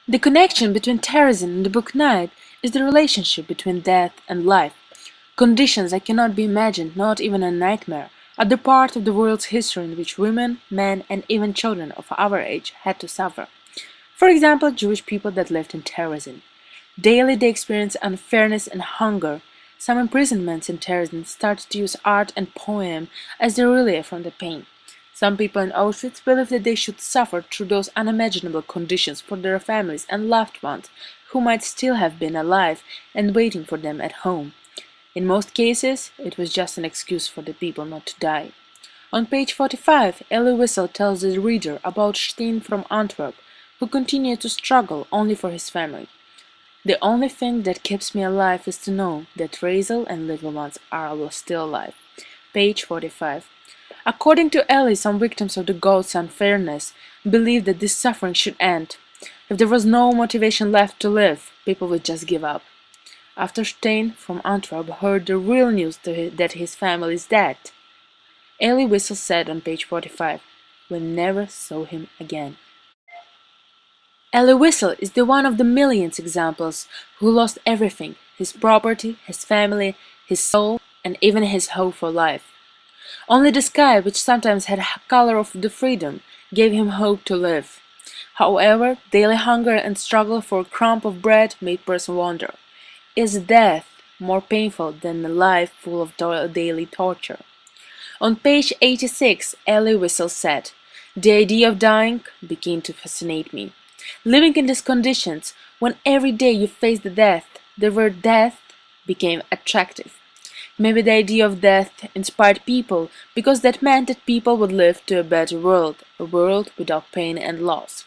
The connection between terrorism and the book Night is the relationship between death and life. Conditions that cannot be imagined, not even a nightmare, are the part of the world's history in which women, men, and even children of our age had to suffer. For example, Jewish people that lived in terrorism. Daily they experienced unfairness and hunger. Some imprisonments in terrorism started to use art and poem as their relief from the pain. Some people in Auschwitz believed that they should suffer through those unimaginable conditions for their families and loved ones who might still have been alive and waiting for them at home. In most cases, it was just an excuse for the people not to die. On page 45, Elie Wiesel tells the reader about Steen from Antwerp, who continued to struggle only for his family. The only thing that keeps me alive is to know that Razel and little ones are still alive. Page 45. According to Elie, some victims of the God's unfairness believed that this suffering should end. If there was no motivation left to live, people would just give up. After Steen from Antwerp heard the real news that his family is dead, Elie Wiesel said on page 45, "We never saw him again." Elie Wiesel is the one of the millions examples who lost everything, his property, his family, his soul, and even his hope for life. Only the sky, which sometimes had the color of the freedom, gave him hope to live. However, daily hunger and struggle for a crumb of bread made person wonder, is death more painful than a life full of daily torture? On page 86, Elie Wiesel said, "The idea of dying began to fascinate me. Living in these conditions, when every day you face the word death became attractive. Maybe the idea of death inspired people because that meant that people would live to a better world, a world without pain and loss.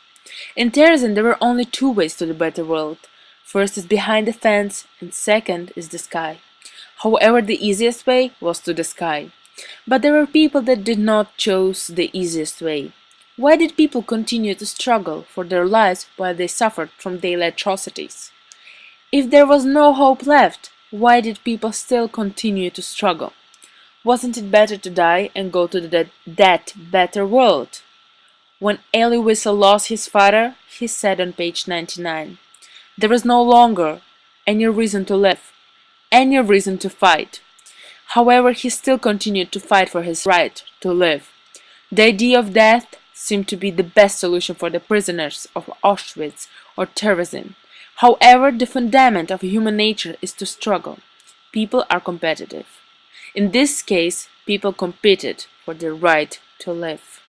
In terrorism, there were only two ways to the better world. First is behind the fence, and second is the sky. However, the easiest way was to the sky. But there were people that did not choose the easiest way. Why did people continue to struggle for their lives while they suffered from daily atrocities? If there was no hope left, why did people still continue to struggle? Wasn't it better to die and go to that better world? When Elie Wiesel lost his father, he said on page 99, "There is no longer any reason to live, any reason to fight." However, he still continued to fight for his right to live. The idea of death seemed to be the best solution for the prisoners of Auschwitz or terrorism. However, the fundament of human nature is to struggle. People are competitive. In this case, people competed for the right to live.